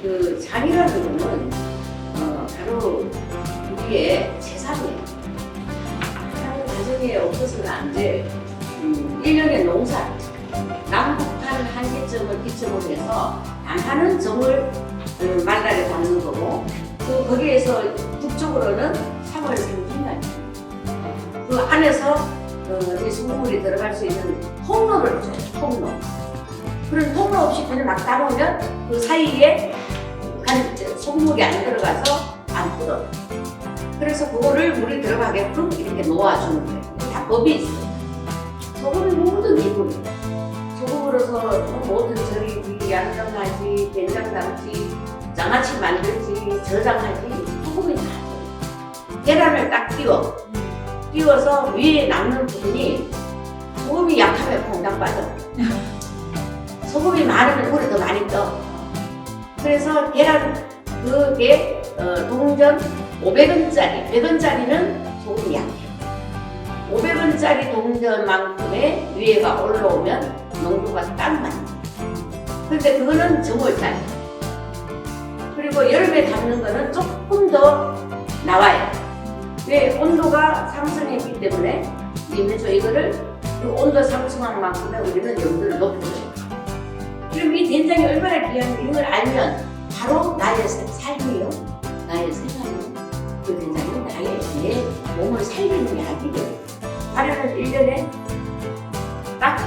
그 장이라는 거는 바로 우리의 재산이에요. 한 가정에 없어서는 안 될 1년의 농사, 남북한 한계점을 기점으로 해서 남한은 정을 말날에 담는 거고, 또 거기에서 북쪽으로는 3월 상중간이에요. 그 안에서 이 소금물이 들어갈 수 있는 통로를 줘요. 통로. 그런 통로 없이 그냥 막 따보면 그 사이에 소금물이 안 들어가서 안 끓어. 그래서 그거를 물이 들어가게끔 이렇게 놓아주는 거예요. 다 법이 있어요. 소금이 모든 기분이에요. 소금으로서 모든 절이지, 양념하지, 된장 담지, 장아찌 만들지, 저장하지, 소금이 다 들어요. 계란을 딱 띄워서 위에 남는 부분이 소금이 약하면 퐁당 빠져. 소금이 많으면 물이 더 많이 떠. 그래서 계란 그게 동전 500원짜리, 100원짜리는 소금이 약해요. 500원짜리 동전만큼의 위에가 올라오면 농도가 딱 맞는 거예요. 근데 그거는 정월짜리. 그리고 여름에 담는 거는 조금 더 나와요. 왜? 온도가 상승했기 때문에 먼저 이거를 그 온도 상승한 만큼에 우리는 염도를 높여줘요. 그럼 이 된장이 얼마나 귀한지 이걸 알면 바로 나의 삶이요, 나의 생활이요. 그 된장은 나의 내 몸을 살리는 약이에요. 발효는 1년에 딱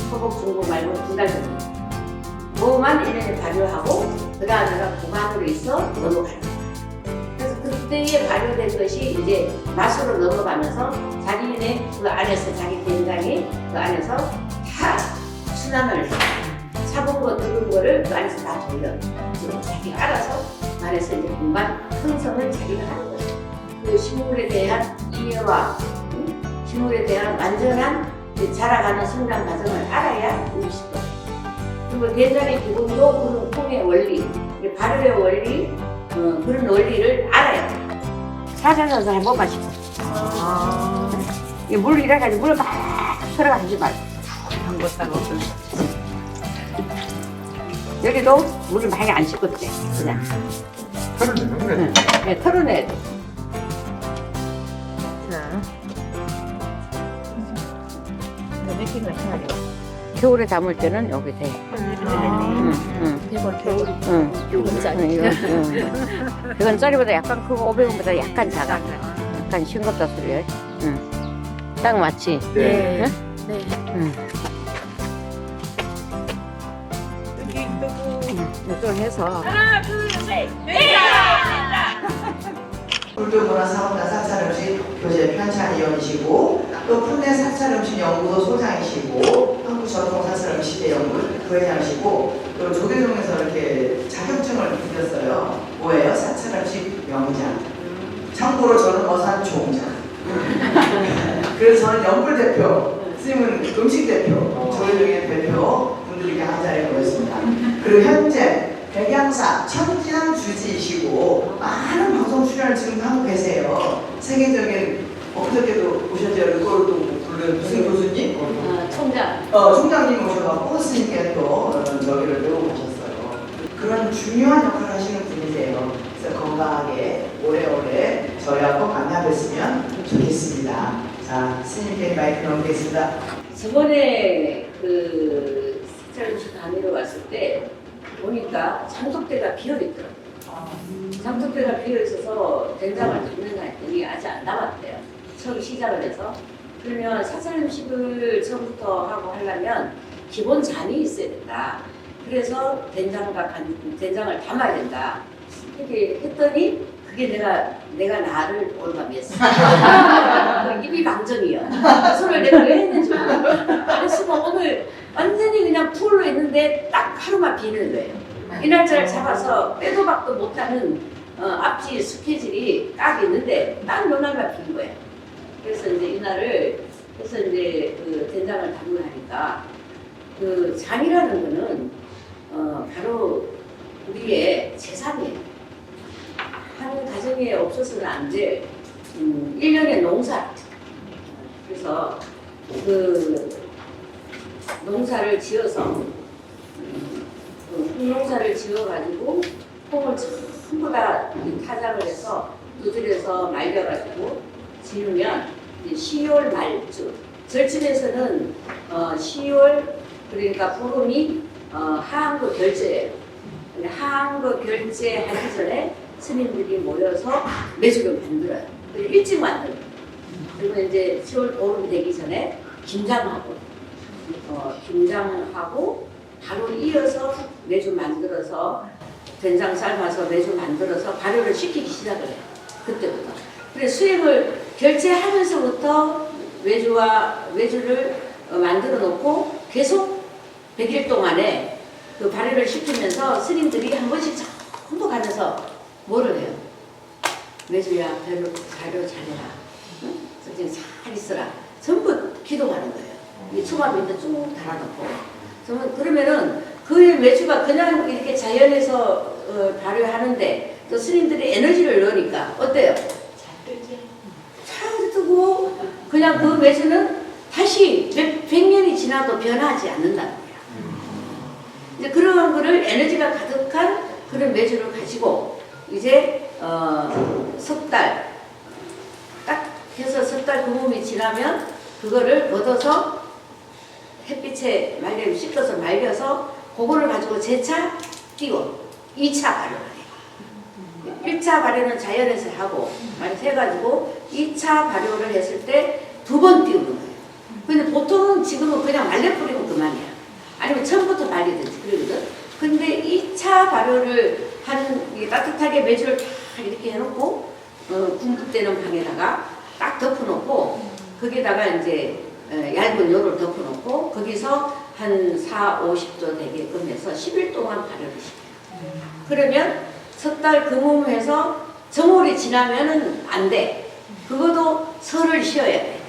소금, 중국 말고 2달 정도. 그거만 1년에 발효하고 그 다음에가 보관으로 있어 넘어가는 거예요. 그래서 그때에 발효된 것이 이제 맛으로 넘어가면서 자기네 그 안에서 자기 된장이 그 안에서 다 순환을 해요. 차가운 거, 뜨거운 거를 그 안에서 다 돌려. 자기가 알아서 그 안에서 이제 금방 형성을 자기가 하는 거예요. 그 식물에 대한 이해와 식물에 대한 완전한 자라가는 성장 과정을 알아야 음식도. 그리고 된장의 기본도 그런 콩의 원리, 발효의 원리, 그런 원리를 알아야 돼요. 사장님도 한번 마시고. 물 이래가지고 물을 막 썰어가지 말고. 한번 따고. 여기도 물을 많이 안 씻었대. 그냥. 털어내는 네, 털어내야 돼. 자. 느낌 나타나요. 겨울에 담을 때는 여기 돼. 이건 응. 100원짜리보다 약간 크고 500원보다 약간 작아. 약간 싱겁다 소리야. 응. 딱 맞지? 네. 응? 네. 응. 이걸 해서 하나, 둘, 셋. 불교문화 사업단 사찰음식 교재 편찬위원이시고 또 풋내 사찰음식 연구소 소장이시고 한국전통사찰음식회 연구 부회장이시고 또 조계동에서 이렇게 자격증을 드렸어요. 뭐예요? 사찰음식 명장. 참고로 저는 어산 총장. 그래서 저는 연불 대표, 스님은 음식 대표, 조계동의 대표 분들에게 한 자리에 모였습니다. 그리고 현재 백양사 천지남 주지이시고 많은 방송 출연을 지금 하고 계세요. 세계적인 어저께도 오셨죠? 이걸도 부른 무슨 교수님? 총장. 총장님 오셔서 스님께 또 저기를 배우고 가셨어요. 그런 중요한 역할을 하시는 분이세요. 그래서 건강하게 오래오래 저희하고 만나뵀으면 좋겠습니다. 자, 스님께 마이크 넘기겠습니다. 저번에 그 사찰음식 강의로 왔을 때 보니까 장독대가 비어있더라고요. 장독대가 비어있어서 된장을 담는다 했더니 아직 안 남았대요. 처음 시작을 해서. 그러면 사찰음식을 처음부터 하고 하려면 기본 잔이 있어야 된다. 그래서 된장을 담아야 된다. 이렇게 했더니 그게 내가 나를 올감했어. 입이 방정이야. 그 소리를 내가 왜 했는지 몰라. 그래서 오늘 완전히 그냥 풀로 있는데 딱 하루만 비는 거예요. 이 날짜를 잡아서 빼도 박도 못하는 앞뒤 스케줄이 딱 있는데 딱 요날만 빈 거예요. 그래서 이제 이날을 해서 이제 그 된장을 담고 하니까 그 장이라는 거는 바로 우리의 재산이에요. 한 가정에 없어서는 안 될 1년의 농사. 그래서 그 농사를 지어서 농사를 지어가지고 콩을 전부 다 타작을 해서 두드려서 말려가지고 지으면 이제 10월 말쯤 절집에서는 10월 그러니까 보름이 하한거 결제예요. 근데 하한거 결제하기 전에 스님들이 모여서 매주를 만들어요. 일찍 만들어요. 그리고 이제 10월 보름이 되기 전에 김장하고 김장하고 바로 이어서 매주 만들어서 된장 삶아서 매주 만들어서 발효를 시키기 시작을 해요. 그때부터. 그래서 수행을 결제하면서부터 매주를 만들어 놓고 계속 100일 동안에 그 발효를 시키면서 스님들이 한 번씩 전부 가면서 뭐를 해요? 매주야 발효 잘해라. 응? 선생님 잘 있어라. 전부 기도하는 거예요. 이 초밥인데 쭉 달아놓고. 그러면은 그 매주가 그냥 이렇게 자연에서 발효하는데 또 스님들이 에너지를 넣으니까 어때요? 잘 뜨고 그냥 그 매주는 다시 100년이 지나도 변하지 않는다는 거야. 이제 그런 거를 에너지가 가득한 그런 매주를 가지고 이제 석 달 딱 해서 석 달 그 몸이 지나면 그거를 걷어서 햇빛에 씻겨서 말려서 그거를 가지고 재차 띄워 2차 발효를 해요. 1차 발효는 자연에서 하고 해가지고 2차 발효를 했을 때 2번 띄우는 거예요. 근데 보통은 지금은 그냥 말려 뿌리면 그만이야. 아니면 처음부터 말리든지 그러거든. 근데 2차 발효를 따뜻하게 매주를 다 이렇게 해놓고 군급되는 방에다가 딱 덮어놓고 거기다가 이제 얇은 요를 덮어놓고 거기서 한 4, 50도 되게끔 해서 10일 동안 발효를 시켜요. 그러면 석 달 금음해서 정월이 지나면은 안 돼. 그것도 설을 쉬어야 돼.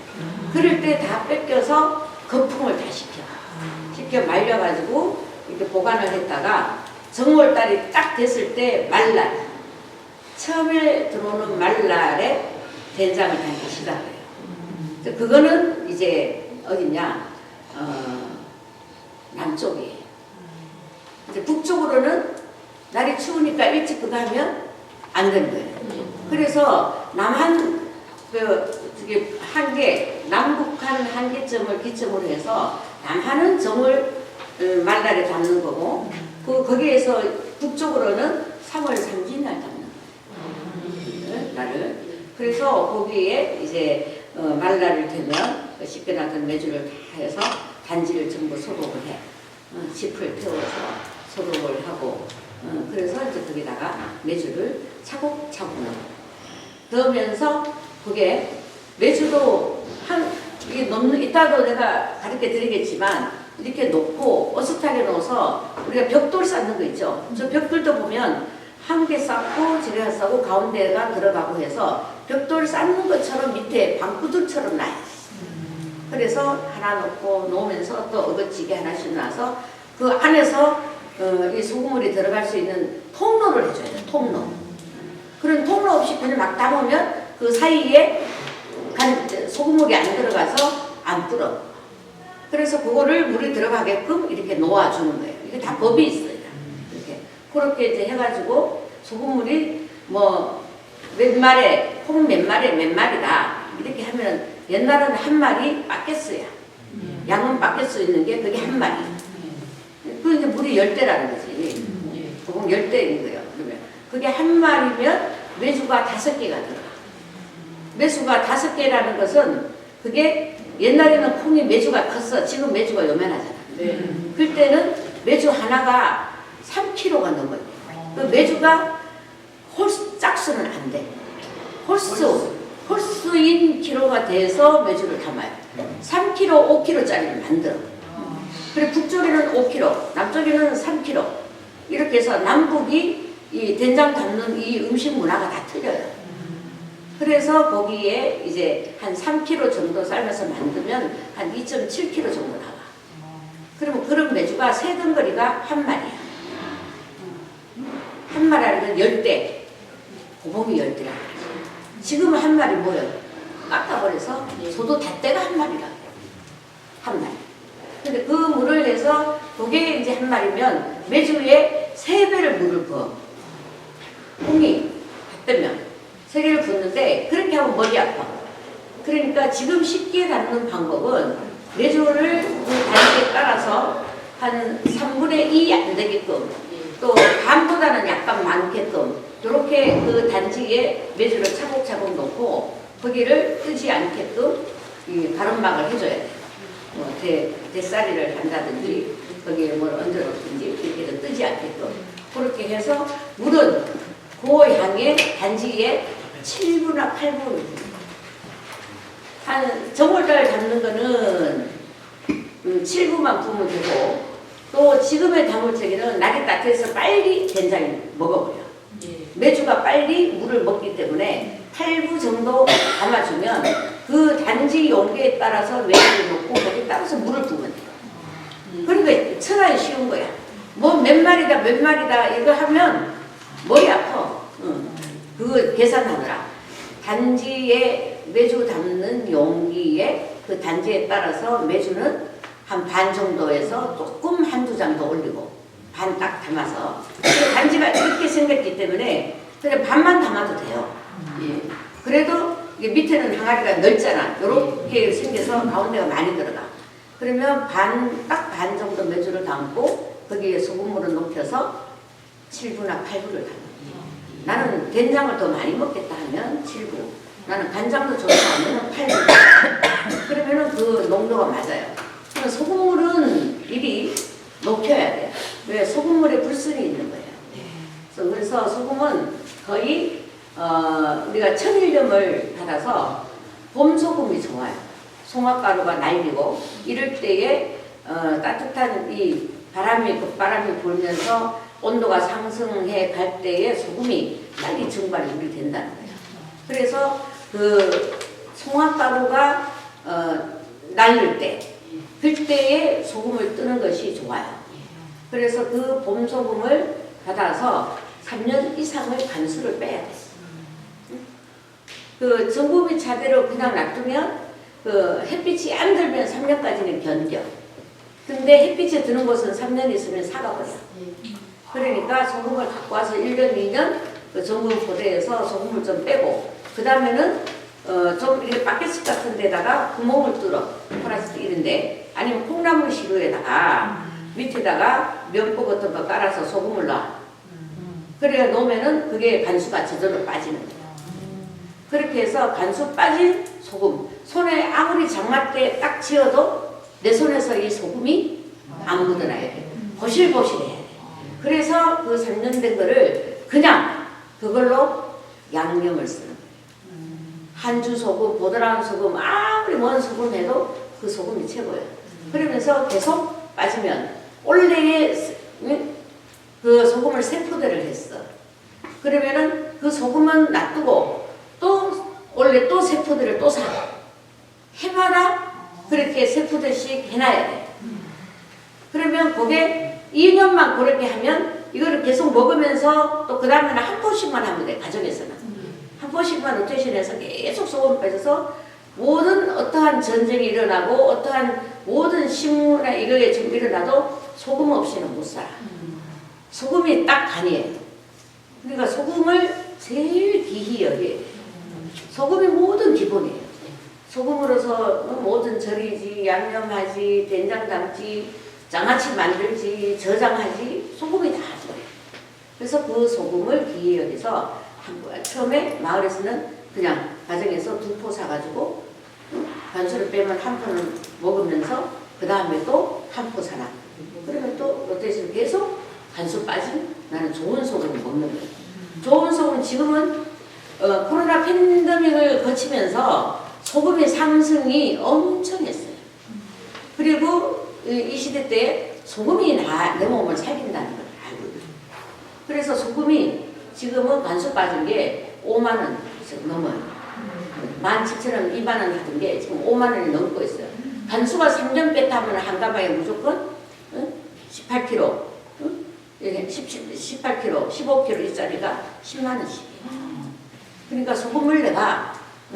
그럴 때 다 뺏겨서 거품을 다 시켜 말려가지고 이렇게 보관을 했다가 정월달이 딱 됐을 때 말날 처음에 들어오는 말날에 된장을 담기 시작해요. 그거는 이제 어디냐 남쪽이에요. 이제 북쪽으로는 날이 추우니까 일찍 그거 하면 안 되는 거예요. 그래서 남한 한계 남북한 한계점을 기점으로 해서 남한은 정월 말날에 담는 거고 거기에서 북쪽으로는 3월 3일 날 담는 거예요. 날을. 그래서 거기에 이제 말날을 되면 씻겨놨던 매주를 다 해서 단지를 전부 소독을 해. 짚을 태워서 소독을 하고 그래서 이제 거기다가 매주를 차곡차곡 넣으면서 그게 매주도 이따도 내가 가르쳐 드리겠지만 이렇게 놓고 어슷하게 넣어서 우리가 벽돌 쌓는 거 있죠. 저 벽돌도 보면 한 개 쌓고 저기 쌓고 가운데가 들어가고 해서 벽돌 쌓는 것처럼 밑에 방구들처럼 놔요. 그래서 하나 놓으면서 또 어거지게 하나씩 놔서 그 안에서 이 소금물이 들어갈 수 있는 통로를 해줘야 돼요. 통로. 그런 통로 없이 그냥 막 담으면 그 사이에 소금물이 안 들어가서 안 불어. 그래서 그거를 물이 들어가게끔 이렇게 놓아주는 거예요. 이게 다 법이 있어요. 이렇게. 그렇게 이제 해가지고 소금물이 뭐 몇 마리, 콩 몇 마리다. 이렇게 하면 옛날에는 한 마리 빠겠어요. 양은 빠낄 수 있는 게 그게 한 마리. 그 이제 물이 10대라는 거지. 보통 10대인 거예요. 그러면 그게 한 마리면 매주가 5개가 들어가. 매수가 5개라는 것은 그게 옛날에는 콩이 매주가 컸어. 지금 매주가 요만하잖아. 그때는 매주 하나가 3kg가 넘어요. 그 매주가 짝수는 안 돼. 홀수인 키로가 돼서 매주를 담아요. 3kg, 5kg짜리를 만들어. 그리고 북쪽에는 5kg, 남쪽에는 3kg. 이렇게 해서 남북이 이 된장 담는 이 음식 문화가 다 틀려요. 그래서 거기에 이제 한 3kg 정도 삶아서 만들면 한 2.7kg 정도 나와. 그러면 그런 매주가 세 덩거리가 한 마리야. 한 마리라는 건 10대. 고봉이 10대라. 지금은 한 마리 뭐예요? 깎아버려서 소도 닷대가 한 마리라. 한 마리. 근데 그 물을 내서 그게 이제 한 마리면 매주에 3배를 물을 부어. 콩이 받으면 3개를 붓는데 그렇게 하면 머리 아파. 그러니까 지금 쉽게 담는 방법은 메주를 그 단지에 따라서 한 3분의 2 안 되게끔 또 반보다는 약간 많게끔 이렇게 그 단지에 메주를 차곡차곡 놓고 거기를 뜨지 않게끔 이 가름막을 해줘야 돼. 뭐 대싸리를 한다든지 거기에 뭘 얹어놓든지 이렇게 해서 뜨지 않게끔 그렇게 해서 물은 그 향에 단지에 7분이나 8분 한 정월달 담는 거는 7분만 부으면 되고 또 지금의 담을적에는 날이 따뜻해서 빨리 된장이 먹어버려. 메주가 빨리 물을 먹기 때문에 8부 정도 담아주면 그 단지 용기에 따라서 메주를 넣고 거기에 따라서 물을 부으면 돼요. 그러니까 천하에 쉬운 거야. 뭐 몇 마리다 이거 하면 머리 아파. 그거 계산하느라. 단지에 메주 담는 용기에 그 단지에 따라서 메주는 한 반 정도에서 조금 한두 장 더 올리고 반 딱 담아서 그 단지가 이렇게 생겼기 때문에 그냥 반만 담아도 돼요. 예. 그래도 이게 밑에는 항아리가 넓잖아. 이렇게 생겨서 가운데가 많이 들어가. 그러면 딱 반 정도 메주를 담고 거기에 소금물을 녹여서 7부나 8부를 담아. 나는 된장을 더 많이 먹겠다 하면 7부. 나는 간장도 좋다 하면 8부. 그러면은 그 농도가 맞아요. 소금물은 미리 녹여야 돼요. 왜? 소금물에 불순이 있는 거예요. 그래서 소금은 거의 우리가 천일염을 받아서 봄 소금이 좋아요. 송화가루가 날리고 이럴 때에 따뜻한 이 바람이 불면서 온도가 상승해 갈 때에 소금이 빨리 증발이 된다는 거예요. 그래서 그 송화가루가 날릴 때 그때에 소금을 뜨는 것이 좋아요. 그래서 그 봄소금을 받아서 3년 이상의 간수를 빼야 돼. 그 전구비 차대로 그냥 놔두면 그 햇빛이 안 들면 3년까지는 견뎌. 근데 햇빛이 드는 곳은 3년 있으면 사가버려. 그러니까 소금을 갖고 와서 1년, 2년 그 전구 포대에서 소금을 좀 빼고 그 다음에는 좀 이렇게 바켓스 같은 데다가 구멍을 뚫어. 플라스틱 이런데 아니면 콩나물 시루에다가 밑에다가 면포 같은 거 깔아서 소금을 놔. 그래야 놓으면은 그게 간수가 저절로 빠지는 거야. 그렇게 해서 간수 빠진 소금. 손에 아무리 장마 때 딱 쥐어도 내 손에서 이 소금이 안 묻어나야 돼. 보실보실해야 돼. 그래서 그 3년 된 거를 그냥 그걸로 양념을 쓰는 거예요. 한주 소금, 보드라운 소금, 아무리 먼 소금 해도 그 소금이 최고예요. 그러면서 계속 빠지면 올해에 그 소금을 3포대를 했어. 그러면은 그 소금은 놔두고 또 원래 또 3포대를 또 사. 해마다 그렇게 3포대씩 해놔야 돼. 그러면 그게 2년만 그렇게 하면 이거를 계속 먹으면서 또 그 다음에는 한 포씩만 하면 돼. 가정에서는. 한 포씩만 로테이션해서 계속 소금을 빼서 모든 어떠한 전쟁이 일어나고 어떠한 모든 식물이나 이거에 좀 일어나도 소금 없이는 못 살아. 소금이 딱 간이에요. 그러니까 소금을 제일 귀히 여기에 소금이 모든 기본이에요. 소금으로서 모든 절이지, 양념하지, 된장 담지, 장아찌 만들지, 저장하지, 소금이 다 들어요. 그래서 그 소금을 귀히 여기서 처음에 마을에서는 그냥 가정에서 2포 사가지고 간수를 빼면 1포는 먹으면서 그 다음에 또 1포 사나. 그러면 또 로테이션 계속 간수 빠진 나는 좋은 소금을 먹는 거예요. 좋은 소금 지금은 코로나 팬데믹을 거치면서 소금의 상승이 엄청 했어요. 그리고 이 시대 때 소금이 내 몸을 살린다는 걸 알고 있어요. 그래서 소금이 지금은 간수 빠진 게 5만 원 넘어요. 17,000원, 2만 원 하던 게 지금 5만 원이 넘고 있어요. 간수가 3년 뺐다 하면 한 가방에 무조건 18kg, 18kg, 15kg 이짜리가 10만 원씩이에요. 그러니까 소금을 내가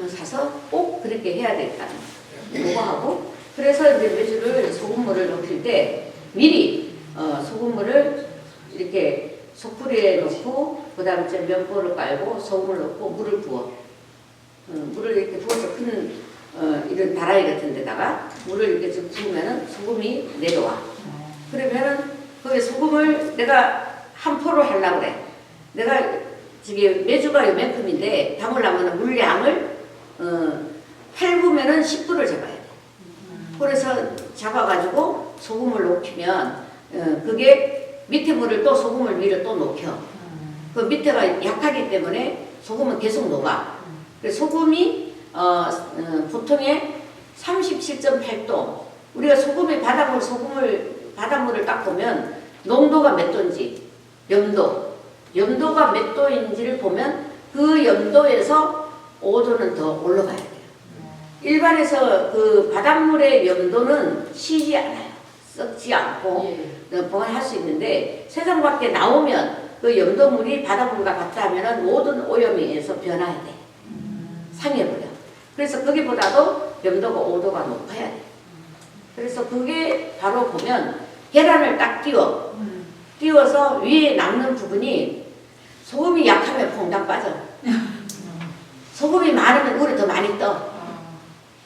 사서 꼭 그렇게 해야 되겠다는 그거 하고 그래서 이제 메주를 소금물을 넣을 때 미리 소금물을 이렇게 소쿠리에 넣고 그다음에 이제 면보를 깔고 소금을 넣고 물을 부어. 물을 이렇게 부어서 큰 이런 다라이 같은 데다가 물을 이렇게 좀 부으면은 소금이 내려와. 그러면은 거기 소금을 내가 한 포로 하려고 그래. 내가 지금 메주가 요만큼인데 담으려면 물량을 8부면은 10부를 잡아야 돼. 그래서 잡아가지고 소금을 녹이면 그게 밑에 물을 또 소금을 위로 또 녹여. 그 밑에가 약하기 때문에 소금은 계속 녹아. 그래서 소금이 보통의 37.8도. 우리가 소금의 바닷물을 딱 보면 농도가 몇 도인지 염도가 몇 도인지를 보면 그 염도에서 5도는 더 올라가야 돼요. 일반에서 그 바닷물의 염도는 쉬지 않아요. 썩지 않고 보관할 수 있는데 세상 밖에 나오면 그 염도물이 바닷물과 같다 하면은 모든 오염에 의해서 변화해야 돼. 상해버려. 그래서 거기보다도 염도가 5도가 높아야 돼. 그래서 그게 바로 보면 계란을 딱 띄워서 위에 남는 부분이 소금이 약하면 퐁당 빠져. 소금이 많으면 물이 더 많이 떠.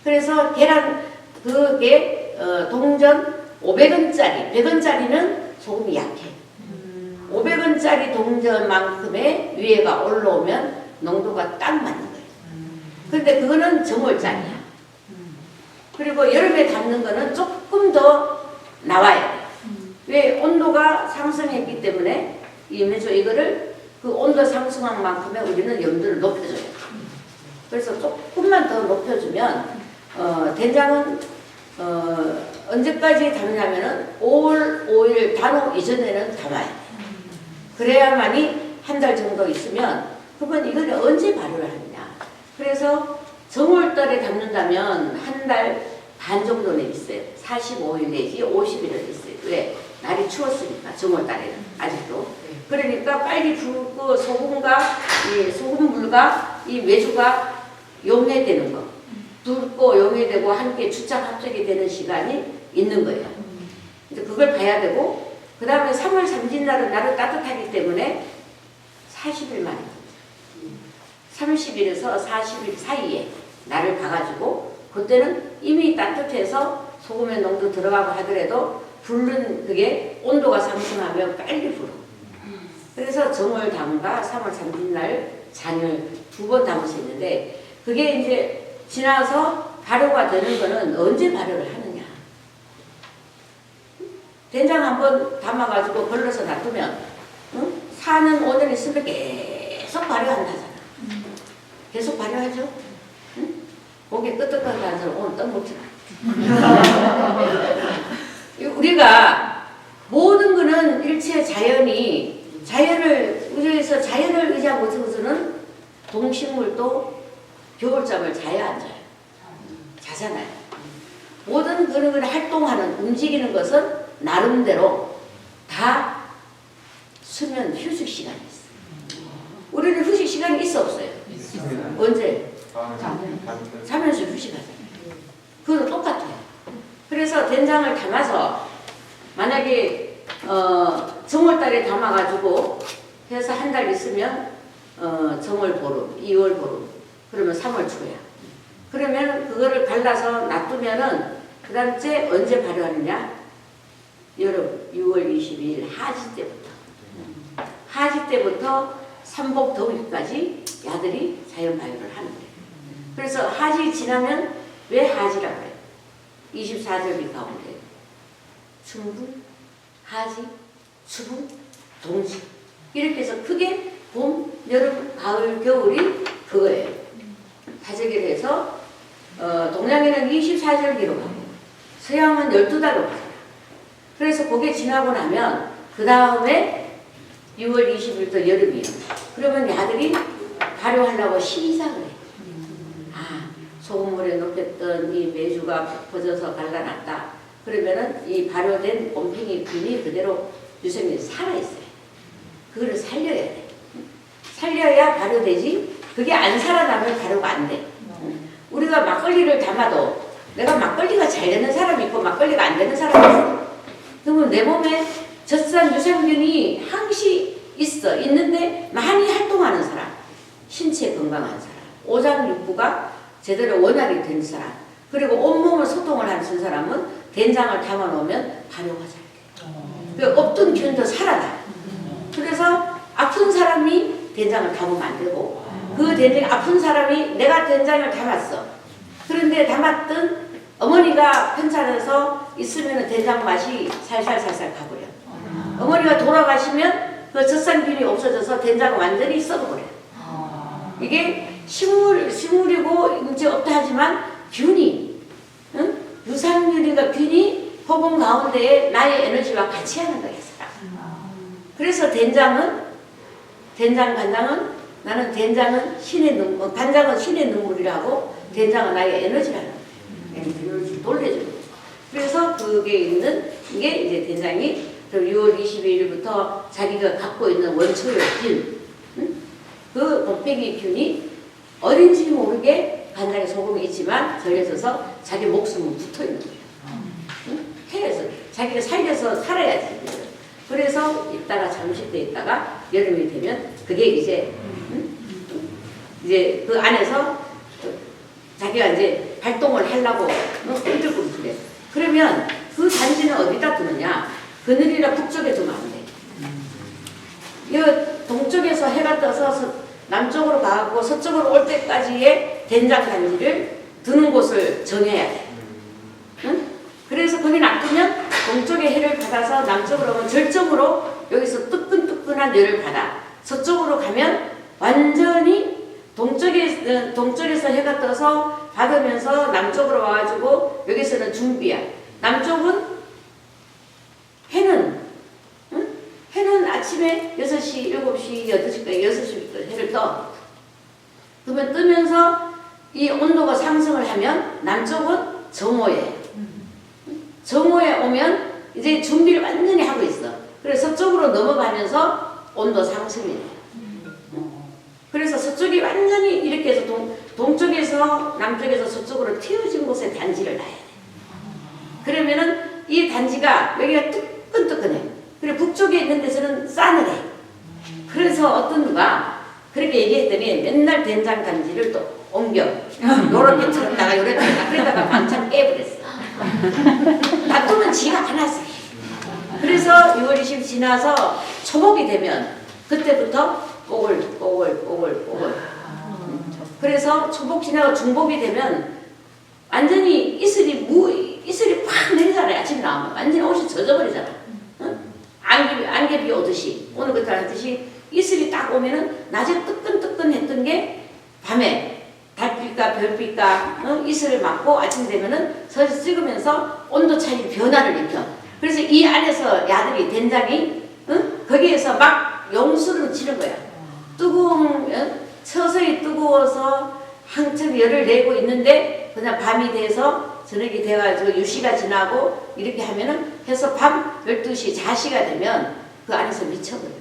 그래서 계란 그게 동전 500원짜리 100원짜리는 소금이 약해. 500원짜리 동전만큼의 위에가 올라오면 농도가 딱 맞는 거예요. 근데 그거는 정월짜리야. 그리고 여름에 담는 거는 조금 더 나와야 돼. 왜? 온도가 상승했기 때문에 이 메주 이거를 그 온도 상승한 만큼의 우리는 염도를 높여줘야 돼. 그래서 조금만 더 높여주면 된장은 언제까지 담냐면은 5월 5일 단오 이전에는 담아야 돼. 그래야만이 한 달 정도 있으면 그러면 이거를 언제 발효를 하느냐. 그래서 정월달에 담는다면 한 달 반 정도는 있어요. 45일 내지 50일은 있어요. 왜? 날이 추웠으니까 정월달에는 아직도. 그러니까 빨리 붓고 소금물과 이 메주가 용해되는 거. 붓고 용해되고 함께 주착 합작이 되는 시간이 있는 거예요. 이제 그걸 봐야 되고 그 다음에 3월 삼진날은 날은 따뜻하기 때문에 40일 만에 30일에서 40일 사이에 날을 봐가지고 그때는 이미 따뜻해서 소금의 농도 들어가고 하더라도 불은 그게 온도가 상승하면 빨리 불어. 그래서 정월담과 3월 삼진날 잔을 2번 담을 수 있는데 그게 이제 지나서 발효가 되는 거는 언제 발효를 하느냐. 된장 한번 담아가지고 걸러서 놔두면 사는 5년 있으면 계속 발효한다잖아. 계속 발효하죠. 고기 끄떡끄떡 하는 사람 오늘 떡 먹지 마. 우리가 모든 거는 일체 자연을 의지하고 있어서는 동식물도 겨울잠을 자야 안 자요. 자잖아요. 모든 그런 걸 활동하는 움직이는 것은 나름대로 다 수면 휴식 시간이 있어요. 우리는 휴식 시간이 있어 없어요? 있습니다. 언제? 밤에 자면서 휴식하잖아요. 그것도 똑같아요. 그래서 된장을 담아서 만약에 정월달에 담아가지고 해서 한 달 있으면 정월 보름, 2월 보름, 그러면 3월 초야. 그러면 그거를 갈라서 놔두면은 그 다음에 언제 발효하느냐? 여름 6월 22일 하지 때부터. 하지 때부터 삼복 더위까지 야들이 자연 발효를 하는 거예요. 그래서 하지 지나면 왜 하지라고 해요? 24절기 가운데 춘분, 하지, 추분, 동지 이렇게 해서 크게 봄, 여름, 가을, 겨울이 그거예요. 다재기를 해서 동양에는 24절기로 가고 서양은 12달로 가잖아. 그래서 그게 지나고 나면 그 다음에 6월 20일부터 여름이에요. 그러면 야들이 발효하려고 시작을 해. 소금물에 녹였던 이 메주가 퍼져서 갈라놨다. 그러면은 이 발효된 곰팡이 균이 그대로 유생이 살아있어요. 그거를 살려야 돼. 살려야 발효되지. 그게 안 살아나면 발효가 안 돼. 우리가 막걸리를 담아도 내가 막걸리가 잘 되는 사람이 있고 막걸리가 안 되는 사람이 있어. 그러면 내 몸에 젖산 유생균이 항시 있는데 많이 활동하는 사람, 신체 건강한 사람, 오장육부가 제대로 원활히 된 사람, 그리고 온몸을 소통을 하는 사람은 된장을 담아 놓으면 발효가 잘 돼. 그 없던 균도 살아나. 그래서 아픈 사람이 된장을 담으면 안 되고, 그 된장이 아픈 사람이 내가 된장을 담았어. 그런데 담았던 어머니가 편찮아서 있으면 된장 맛이 살살살살 가버려. 어머니가 돌아가시면 그 젖산균이 없어져서 된장은 완전히 썩어버려. 이게 식물이고 이제 없다 하지만 균이, 응? 유산균이가 균이 호흡 가운데에 나의 에너지와 같이 하는 거야, 사람. 그래서 간장은 나는 된장은 신의 눈물, 간장은 신의 눈물이라고 된장은 나의 에너지라는 거야. 에너지를 돌려주는 거야. 그래서 그게 있는 이게 이제 된장이 6월 22일부터 자기가 갖고 있는 원초의 균, 응? 그 곱팽이균이 어딘지 모르게 간장에 소금이 있지만 절여져서 자기 목숨은 붙어 있는 거예요. 응? 해에서 자기가 살려서 살아야지. 그래서 있다가 잠식돼 있다가 여름이 되면 그게 이제 이제 그 안에서 자기가 이제 활동을 하려고 꿈틀꿈틀해. 그러면 그 단지는 어디다 두느냐? 그늘이나 북쪽에 두면 안 돼. 이 동쪽에서 해가 떠서 남쪽으로 가고 서쪽으로 올 때까지의 된장 단지를 두는 곳을 정해야 돼. 응? 그래서 거기 놔두면 동쪽의 해를 받아서 남쪽으로 오면 절정으로 여기서 뜨끈뜨끈한 열을 받아. 서쪽으로 가면 완전히 동쪽에서 해가 떠서 받으면서 남쪽으로 와가지고 여기서는 준비야. 남쪽은 해는 아침에 6시, 7시, 8시까지 6시부터 해를 떠. 그러면 뜨면서 이 온도가 상승을 하면 남쪽은 정오에. 정오에 오면 이제 준비를 완전히 하고 있어. 그래서 서쪽으로 넘어가면서 온도 상승이 돼. 그래서 서쪽이 완전히 이렇게 해서 동쪽에서 남쪽에서 서쪽으로 튀어진 곳에 단지를 놔야 돼. 그러면은 이 단지가 여기가 뜨끈뜨끈해. 그리고 북쪽에 있는 데서는 싸늘해. 그래서 어떤 누가 그렇게 얘기했더니 맨날 된장 단지를 또 옮겨. 요렇게 틀었다가 요렇게 틀었다가 그러다가 반찬 깨버렸어. 놔두면 지가 알아서 해. 그래서 6월 20일 지나서 초복이 되면 그때부터 뽀글. 그래서 초복 지나고 중복이 되면 완전히 이슬이 팍 내리잖아요. 아침에 나오면 완전히 옷이 젖어버리잖아. 응? 안개비 오듯이 오늘 그때 하듯이 이슬이 딱 오면은 낮에 뜨끈뜨끈했던 게 밤에 달빛과 별빛과 이슬을 맞고 아침 되면은 서서 찍으면서 온도 차이 변화를 일으켜. 그래서 이 안에서 야들이 된장이 거기에서 막 용수를 치는 거야. 서서히 뜨거워서 한참 열을 내고 있는데 그냥 밤이 돼서 저녁이 돼가지고 유시가 지나고 이렇게 하면은 해서 밤 12시 자시가 되면 그 안에서 미쳐버려.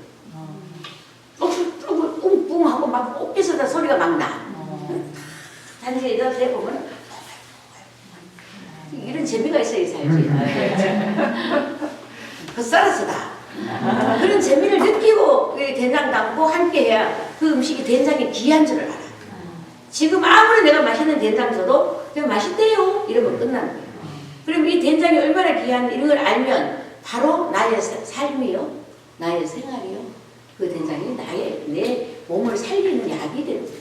뿡뿡 하고 막 옥에서 소리가 막 나. 단지에다 대보면 이런 재미가 있어야 살지. 그 썰어서다. 그런 재미를 느끼고 된장 담고 함께 해야 그 음식이 된장이 귀한 줄을 알아. 지금 아무리 내가 맛있는 된장 줘도 그냥 맛있대요 이러면 끝나는 거야. 그럼 이 된장이 얼마나 귀한 이런 걸 알면 바로 나의 삶이요, 나의 생활이요, 그 된장이 내 몸을 살리는 약이 되는 거야.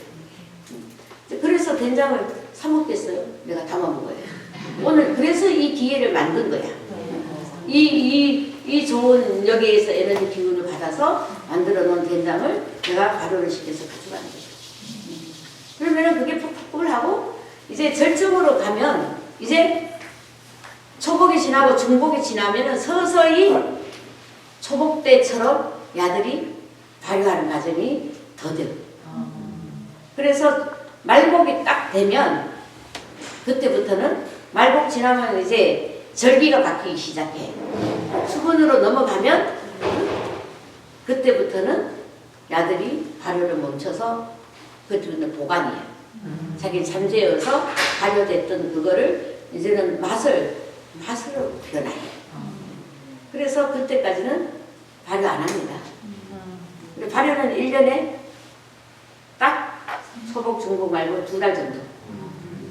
그래서 된장을 사 먹겠어요? 내가 담아 먹어요. 오늘 그래서 이 기회를 만든 거야. 이 좋은 여기에서 에너지 기운을 받아서 만들어 놓은 된장을 내가 발효를 시켜서 가져가는 거죠. 그러면은 그게 푹푹 하고 이제 절정으로 가면 이제 초복이 지나고 중복이 지나면은 서서히 초복 때처럼 야들이 발효하는 과정이 더뎌. 그래서 말복이 딱 되면 그때부터는 말복 지나면 이제 절기가 바뀌기 시작해. 수분으로 넘어가면 그때부터는 야들이 발효를 멈춰서 그때부터는 보관이야. 자기 잠재워서 발효됐던 그거를 이제는 맛으로 변화해. 그래서 그때까지는 발효 안 합니다. 근데 발효는 1년에 딱 소복, 중복 말고 2달 정도.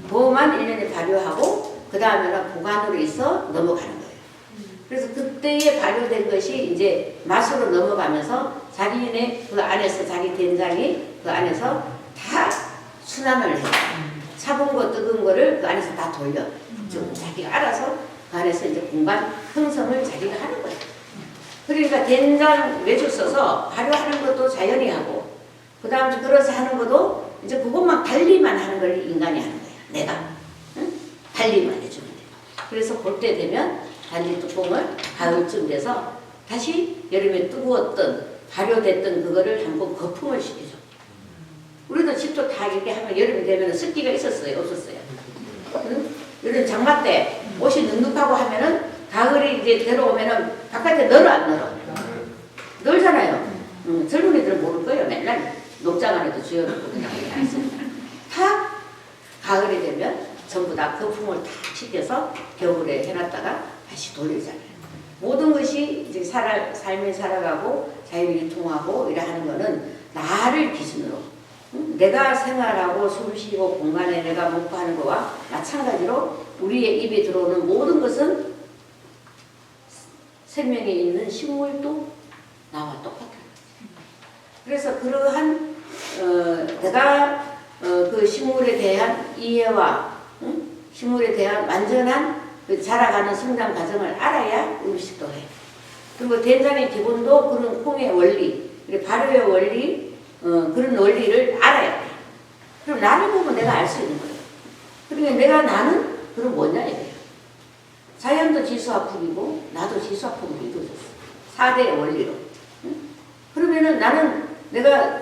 그거만 1년에 발효하고 그 다음에는 보관으로 있어 넘어가는 거예요. 그래서 그때에 발효된 것이 이제 맛으로 넘어가면서 자기네 그 안에서 자기 된장이 그 안에서 다 순환을 해요. 차분 거 뜨거운 거를 그 안에서 다 돌려. 좀 자기가 알아서 그 안에서 이제 공간 형성을 자기가 하는 거예요. 그러니까 된장 매주 써서 발효하는 것도 자연이 하고 그 다음 그래서 하는 것도 이제 그것만 관리만 하는 걸 인간이 하는 거야. 내가 응? 관리만 해주면 돼. 그래서 볼 때 되면 단지 뚜껑을 가을쯤 돼서 다시 여름에 뜨거웠던 발효됐던 그거를 한번 거품을 시켜줘. 우리도 집도 다 이렇게 하면 여름이 되면 습기가 있었어요, 없었어요? 응? 여름 장마 때 옷이 눅눅하고 하면은 가을이 이제 들어오면은 바깥에 널어 안 널어? 널잖아요. 젊은 애들은 모를 거예요. 맨날 녹장 안에도 주워놓고 그냥 다 가을이 되면 전부 다 거품을 다 시켜서 겨울에 해놨다가 다시 돌리잖아요. 모든 것이 이제 삶을 살아가고 자유유통하고 이래 하는 거는 나를 기준으로 내가 생활하고 숨쉬고 공간에 내가 목표하는 거와 마찬가지로 우리의 입에 들어오는 모든 것은 생명에 있는 식물도 나와 똑같아요. 그래서 그러한 내가 그 식물에 대한 이해와 식물에 대한 완전한 그 자라가는 성장 과정을 알아야 음식도 해. 그리고 된장의 기본도 그런 콩의 원리, 발효의 원리, 그런 원리를 알아야 돼. 그럼 나를 보면 내가 알 수 있는 거예요. 그러니까 나는 그럼 뭐냐 이거예요. 자연도 지수화풍이고 나도 지수화풍으로 이루어졌어. 4대의 원리로. 그러면은 나는 내가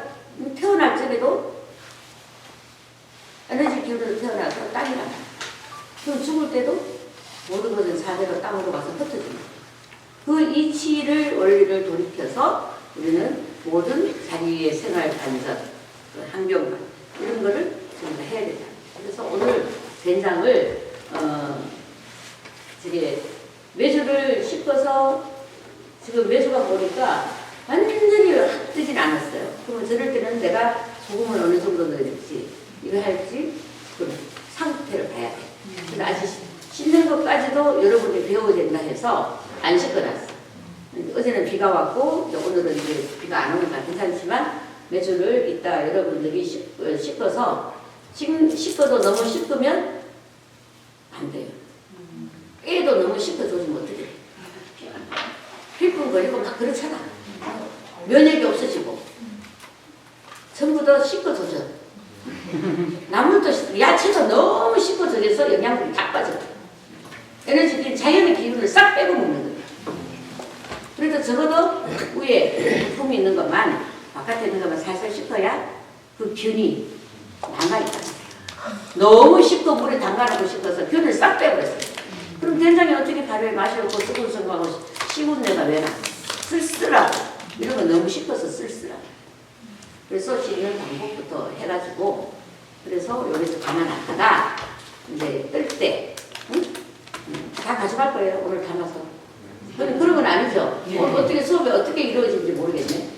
태어날 적에도 에너지 기운으로 태어나서 땅이란 말이야. 그럼 죽을 때도 모든 것은 4대로 땅으로 가서 흩어집니다. 그 이치를 원리를 돌이켜서 우리는 모든 자기의 생활 반전, 환경관 이런 거를 전부 다 해야 되잖아요. 그래서 오늘 된장을 저게 매주를 씻어서 지금 매주가 보니까 완전히 확 뜨진 않았어요. 그러면 저럴 때는 내가 소금을 어느 정도 넣을지 이거 할지 그 상태를 봐야 돼. 그래서 아직 씻는 것까지도 여러분이 배워야 된다 해서 안 씻어놨어. 어제는 비가 왔고 오늘은 이제 비가 안 오니까 괜찮지만 매주를 이따 여러분들이 씻어서 씻어도 너무 씻으면 안 돼요. 애도 너무 씻어줘주면 어떡해. 힐끔거리고 막 그렇잖아. 면역이 없어지고 전부 다 씻어줘줘. 나물도 야채도 너무 씻어줘서 영양분이 다 빠져. 에너지 자연의 기운을 싹 빼고 먹는 거예요. 그래도 적어도 위에 품이 있는 것만 바깥에 있는 것만 살살 씻어야 그 균이 남아있다. 너무 씻고 물에 담가놓고 씻어서 균을 싹 빼버렸어요. 그럼 된장이 어떻게 발효에 맛이 없고 쓰글쓰글하고 씹은 내가 왜 나? 쓸쓸하고 이런 거 너무 씻어서 쓸쓸하고. 그래서 씻는 방법부터 해가지고 그래서 여기서 담아놨다가 이제 뜰 때 다 가져갈 거예요. 오늘 담아서. 그런 건 아니죠. 오늘 어떻게 수업이 어떻게 이루어질지 모르겠네.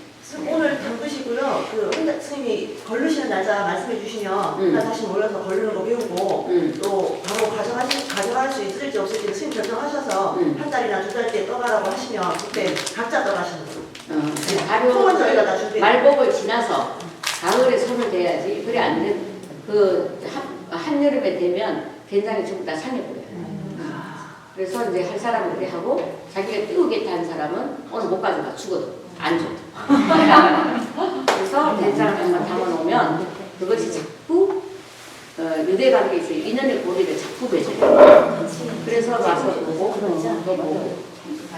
오늘 담그시고요. 그 선생님이 걸르시는 날짜 말씀해 주시면 나 다시 몰라서 걸르는 거 배우고 또 바로 가져갈 수 있을지 없을지 선생님 결정하셔서 한 달이나 2달 뒤에 떠가라고 하시면 그때 각자 떠가시는 거예요. 발효 저희가 다 준비해. 말복을 지나서 가을에 손을 대야지. 그래 안 돼. 그 한여름에 되면 된장이 전부 다 상해 보여요. 그래서 이제 할 사람은 그래 하고 자기가 띄우겠다 한 사람은 오늘 못 가져가 죽어도 안 줘. 그래서 된장을 한번 담아놓으면 그것이 자꾸 유대관계에 있어요. 인연의 고리를 자꾸 맺어요. 그래서 와서 보고 또 보고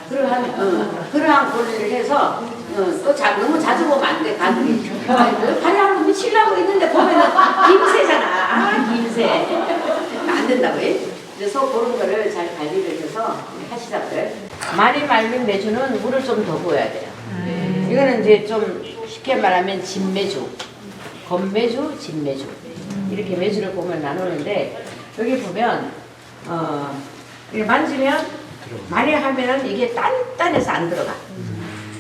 그러한 고리를 해서 또 너무 자주 보면 안 돼. 가들이 발효하는 거 미치려고 있는데 보면은 김새잖아. 김새. 안 된다고 해. 그래서 그런 거를 잘 관리를 해서 하시자고요. 많이 말린 매주는 물을 좀 더 부어야 돼요. 이거는 이제 좀 쉽게 말하면 진매주, 건매주, 진매주 이렇게 매주를 보면 나누는데 여기 보면 이렇게 만지면 많이 하면은 이게 단단해서 안 들어가.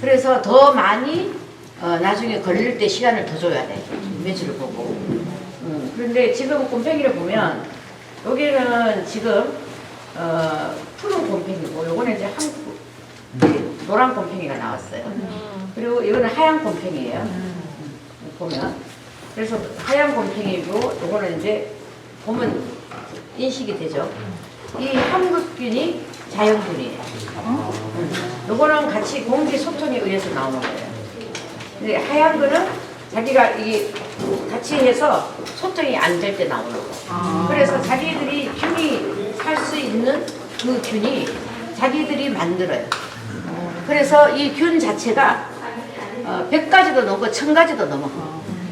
그래서 더 많이 나중에 걸릴 때 시간을 더 줘야 돼. 매주를 보고. 그런데 지금 곰팽이를 보면 여기는 지금 푸른 곰팽이고 요거는 이제 노란 곰팽이가 나왔어요. 그리고 이거는 하얀 곰팽이에요. 보면 그래서 하얀 곰팽이고 요거는 이제 보면 인식이 되죠. 이 함극균이 자연균이에요. 요거는 같이 공기 소통에 의해서 나오는 거예요. 근데 하얀 거는 자기가 이게 같이 해서 소통이 안 될 때 나오는 거. 그래서 자기들이 균이 살 수 있는 그 균이 자기들이 만들어요. 그래서 이 균 자체가 100가지도 넘고 1000가지도 넘어.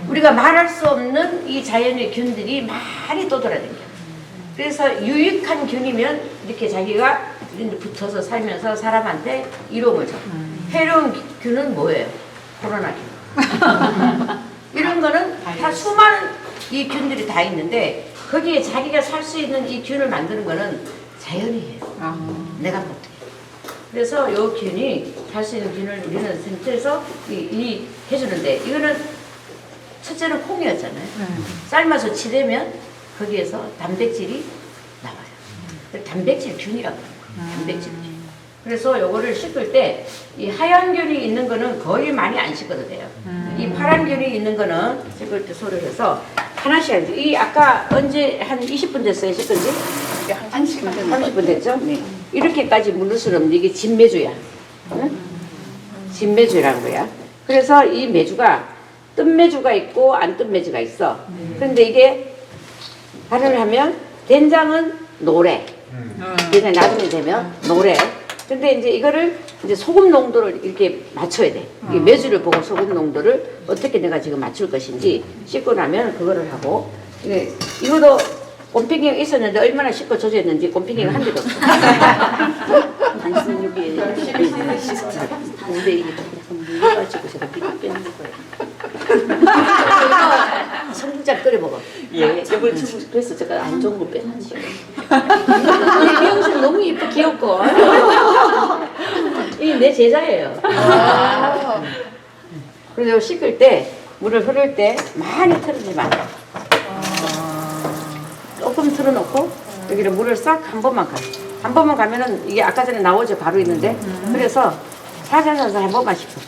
우리가 말할 수 없는 이 자연의 균들이 많이 떠돌아다녀요. 그래서 유익한 균이면 이렇게 자기가 붙어서 살면서 사람한테 이로움을 줘. 해로운 균은 뭐예요? 코로나 균. 이런 거는 다 수많은 이 균들이 다 있는데 거기에 자기가 살 수 있는 이 균을 만드는 거는 자연이에요. 내가 못해. 그래서 이 균이 살 수 있는 균을 우리는 센터에서 이 해주는데 이거는 첫째는 콩이었잖아요. 삶아서 치대면 거기에서 단백질이 나와요. 단백질 균이라고 해요. 단백질 균. 그래서 요거를 씻을 때 이 하얀 균이 있는 거는 거의 많이 안 씻어도 돼요. 이 파란 균이 있는 거는 씻을 때 소를 해서 하나씩 해야죠. 이 아까 언제 한 20분 됐어요 씻은 지? 한 30분 됐죠? 네. 이렇게까지 물을 수는 없는데 이게 진매주야. 응? 진매주라는 거야. 그래서 이 매주가 뜬 매주가 있고 안 뜬 매주가 있어. 그런데 이게 발효를 하면 된장은 노래. 된장 나중에 되면 노래. 근데 이제 이거를 이제 소금 농도를 이렇게 맞춰야 돼. 이 매주를 보고 소금 농도를 어떻게 내가 지금 맞출 것인지 씻고 나면 그거를 하고 이거도 곰팽이가 있었는데 얼마나 씻고 조졌는지 곰팽이가 한 개도 없어. 단순 유기에 근데 이게 약간 물려가지고 제가 비가 빼는 거예요. 청국장 끓여 먹어. 예, 저번에 그래서 제가 안 좋은 거 빼놨지. 미영씨 너무 예뻐 귀엽고. 이게 내 제자예요. 그래서 씻을 때 물을 흐를 때 많이 틀지 마. 조금 틀어놓고 여기를 물을 싹 한 번만 가. 한 번만 가면은 이게 아까 전에 나오죠 바로 있는데 그래서 살살살살 한 번만 씻어.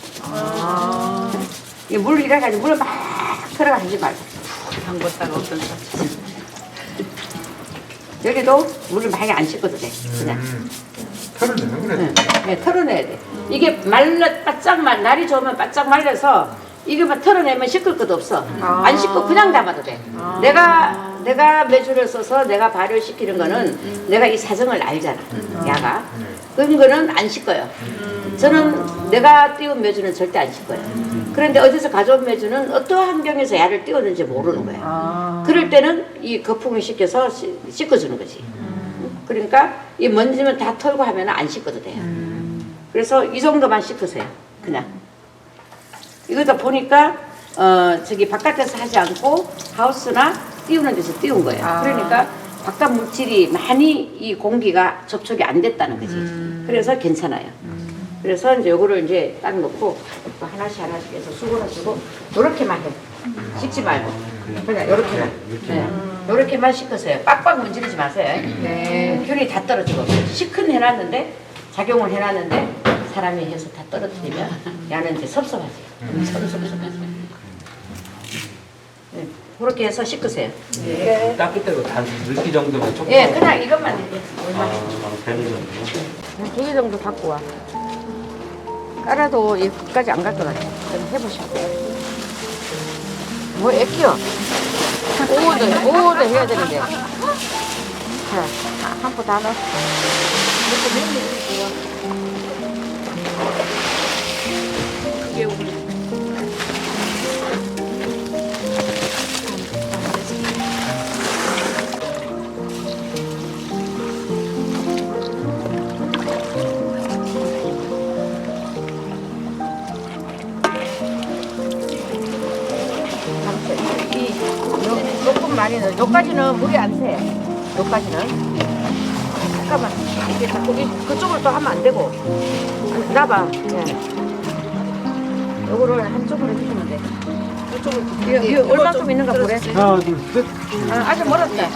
이게 물 이래가지고 물을 막 들어가지 말고. 담궜다가 어떤 여기도 물을 많이 안 씻어도 돼. 그냥. 털어내는 거네. 네, 털어내야 돼. 이게 바짝 날이 좋으면 바짝 말려서 이거만 털어내면 씻을 것도 없어. 안 씻고 그냥 담아도 돼. 내가 매주를 써서 내가 발효시키는 거는 내가 이 사정을 알잖아. 야가. 그런 거는 안 씻어요. 저는 내가 띄운 매주는 절대 안 씻어요. 그런데 어디서 가져온 매주는 어떠한 환경에서 야를 띄웠는지 모르는 거야. 그럴 때는 이 거품을 씻겨서 씻어주는 거지. 그러니까 이 먼지면 다 털고 하면 안 씻어도 돼요. 그래서 이 정도만 씻으세요. 그냥. 이거다 보니까 저기 바깥에서 하지 않고 하우스나 띄우는 데서 띄운 거예요. 그러니까 바깥 물질이 많이 이 공기가 접촉이 안 됐다는 거지. 그래서 괜찮아요. 그래서 이제 요거를 이제 딱 놓고 하나씩 해서 수건을 주고 요렇게만 해. 씻지 말고. 그냥 요렇게만. 네. 요렇게만 씻으세요. 빡빡 문지르지 마세요. 네. 균이 다 떨어지고. 시큰 해놨는데 작용을 해놨는데 사람이 해서 다 떨어뜨리면 야는 이제 섭섭하지. 섭섭하지. 네. 그렇게 해서 씻으세요. 네. 닦을 때도 단 물기 정도만 조금. 예, 그냥 이것만 해. 되는 정도. 2개 정도 갖고 와. 깔아도 여기까지 안 갈 것 같아. 좀 해보시고. 뭐 애끼요. 오도 해야 되는데. 자, 한 포 다 넣어. 이렇게 넣으면 그게 우리 조금 많이 넣어. 여기까지는 물이 안 새. 여기까지는. 잠깐만. 이게 자꾸 그쪽으로 또 하면 안 되고. 놔봐. 네. 요거를 한쪽으로 해주면 돼. 이거 얼마큼 있는가 보래. 하나, 둘, 셋. 아직 멀었다.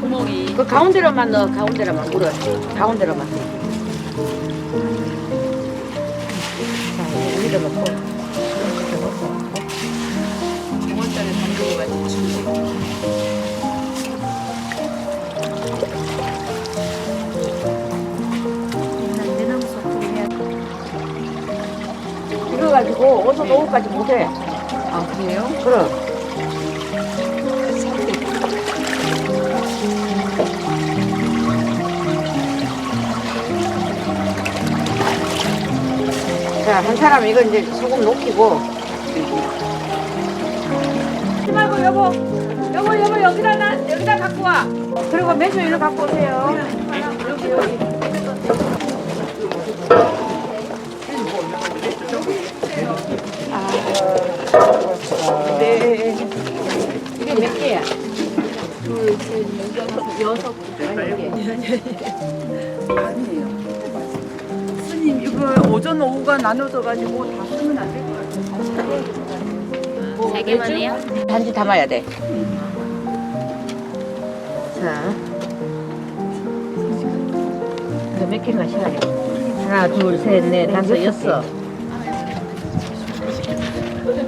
구멍이. 그 가운데로만 넣어. 가운데로만 물어. 가운데로만. 자, 위로 넣고. 공원장에 담그고 가지고. 이거 가지고 오전 오후까지 못해. 아 그래요? 그럼. 자, 한 사람 이거 이제 소금 녹이고. 하지 말고 여보 여기다 갖고 와. 그리고 매주 이리 갖고 오세요. 여기. 네. 이게 몇 개야? 둘, 셋, 넷, 여섯. 아니에요. 스님 이거 오전 오후가 나눠져가지고 다 쓰면 안 될 것 같아요. 세 개만이요? 단지 담아야 돼. 자. 몇 개인가 시간이? 하나, 둘, 셋, 넷, 다섯, 여섯.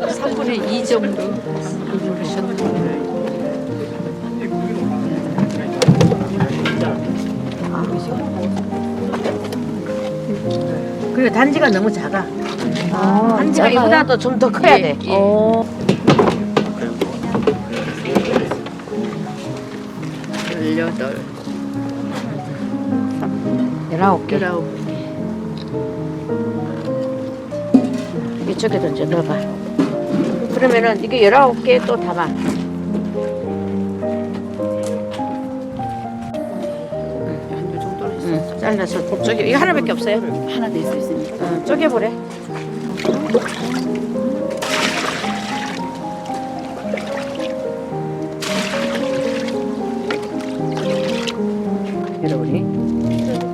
3분의 2 정도 누르셨는데. 그리고 단지가 너무 작아. 단지가 이보다도 좀 더 커야 돼. 예. 18, 19개. 19. 이쪽에도 이제 넣어봐. 그러면은 이게 19개 또 담아. 한요 정도로 했어요. 응, 잘라서. 저기, 이거 하나밖에 없어요? 하나 낼 수 있으니까. 쪼개보래. 여러분이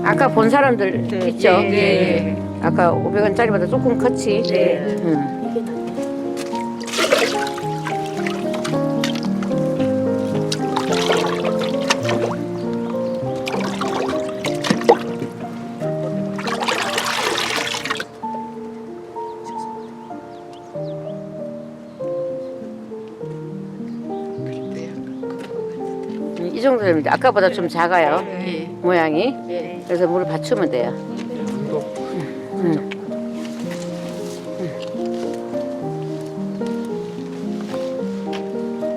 아까 본 사람들 있죠? 네. 아까 500원짜리보다 조금 컸지? 네. 응. 이 정도 되면 돼. 아까보다 좀 작아요. 예. 모양이. 예. 그래서 물을 받추면 돼요.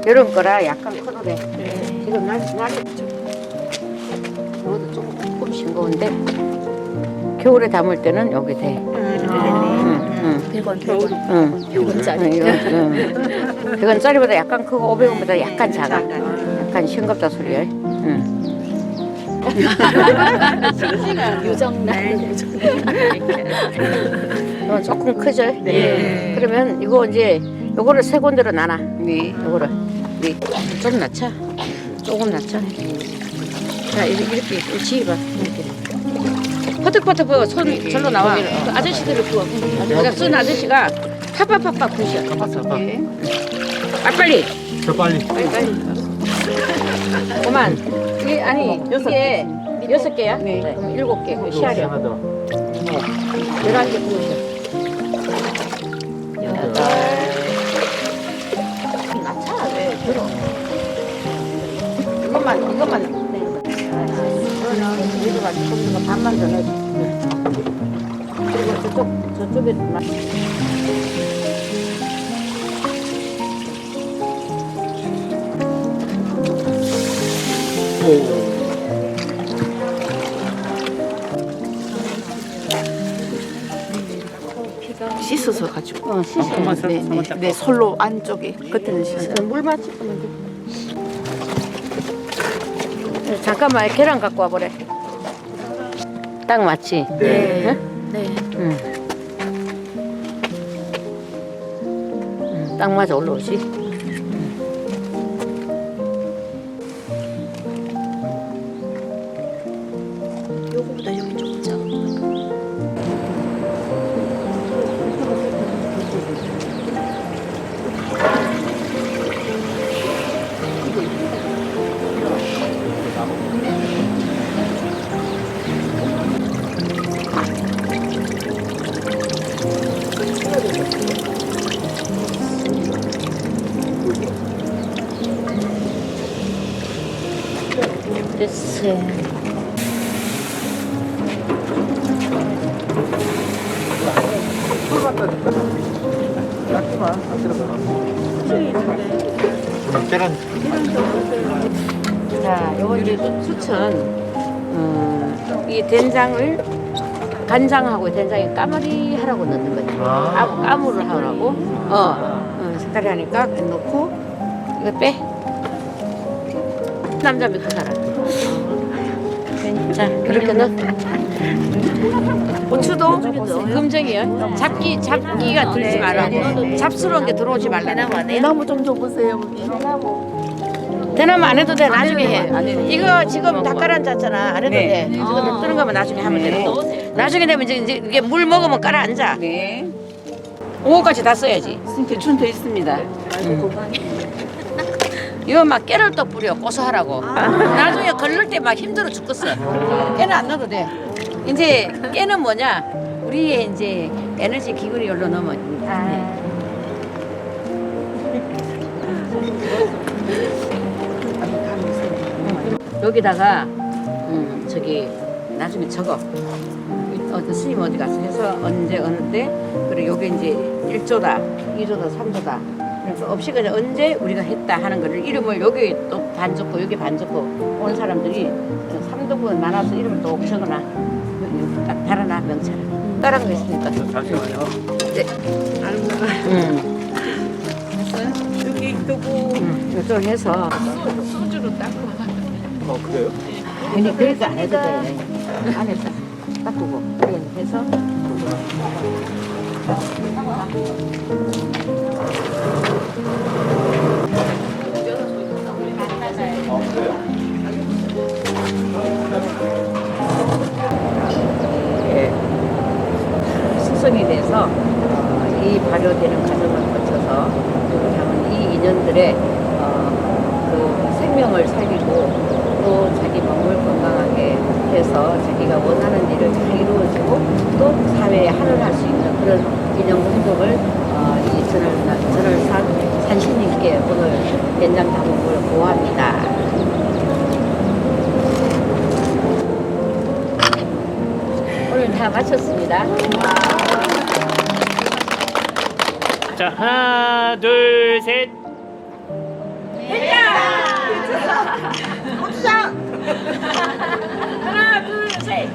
여름 거라 약간 커도 돼. 지금 날이 이것도 조금 싱거운데 겨울에 담을 때는 여기 돼. 응. 100원짜리. 100원짜리보다 약간 크고 500원보다 약간 작아. 약간 싱겁다 소리야. 응. 유정날. 이건 조금 크죠? 네. 그러면 이거 이제 요거를 세 군데로 나눠. 네. 요거를. 네. 좀 낮춰. 조금 낮춰. 자, 이렇게 지휘봐. 이렇게. 퍼득퍼득 손 절로 나와. 그 아저씨들을 부어. 내가 쓴 아저씨가 팍팍팍팍 부셔. 예. 빨리. 더 빨리. 빨리. 그만. 이게 아니 이게 6개야? 네. 그럼 7개. 그 시야려. 하나 더. 11개 부으셔. 낮춰. 왜 들어. 이것만. 네. 여기가 조금 반만 더 넣어줘. 그리고 저쪽에 씻어서 가지고. 씻어서. 네, 솔로 안쪽에. 그때는 씻어요. 물 맞추면 돼. 잠깐만 계란 갖고 와보래. 딱 맞지? 네. 응? 네. 응. 딱 맞아 올라오지? 요거보다 여기 조금 작은 됐어요. 자, 요거 이제 추천. 이 된장을 간장하고 된장에 까마리 하라고 넣는 거지. 까무를 하라고. 색깔이 하니까 넣고 이거 빼. 남자 믹스 하라. 자, 그렇게 넣어. 고추도 금정이요. 잡기가 들지 말라고. 잡스러운 게 들어오지 말라고. 대나무 좀 줘보세요. 대나무 안 해도 돼. 나중에 해. 이거 지금 닭가란 짰잖아. 안 해도 돼. 이거 뜨는 거면 나중에 하면 돼. 나중에 되면 이제 이게 물 먹으면 깔아앉아. 네. 오거까지 다 써야지. 대충 돼 있습니다. 이거 막 깨를 또 뿌려 고소하라고. 나중에 걸릴 때 막 힘들어 죽겠어. 깨는 안 넣어도 돼. 이제 깨는 뭐냐? 우리의 이제 에너지 기운이 열로 넣으면. 여기다가 저기 나중에 적어. 스님 어디 가서 해서 언제 어느 때 그리고 여기 이제 1조다, 2조다, 3조다. 그러니까 없이 그냥 언제 우리가 했다 하는 거를 이름을 여기 또 반 적고 여기 반 적고 오는 사람들이 3등분 많아서 이름을 또 적어놔. 여기 딱 달아놔 명찰. 다른 거 있으니까. 잠시만요. 네. 여기 두고 이쪽을 해서 소주로 닦고. 그래요? 아니 그러니까 안 해도 돼. 안에서 닦고 그래 해서 숙성이 돼서 이 발효되는 과정을 거쳐서 그냥 이 인연들의 그 생명을 살리고 또 자기 몸을 건강하게 해서 자기가 원하는 일을 잘 이루어지고 또 사회에 한을 할 수 있는 그런 기념 공덕을 이 전월산 산신님께 오늘 된장 다목을 보호합니다. 오늘 다 마쳤습니다. 자, 하나, 둘, 셋. 고추장! 하나, 둘, 셋.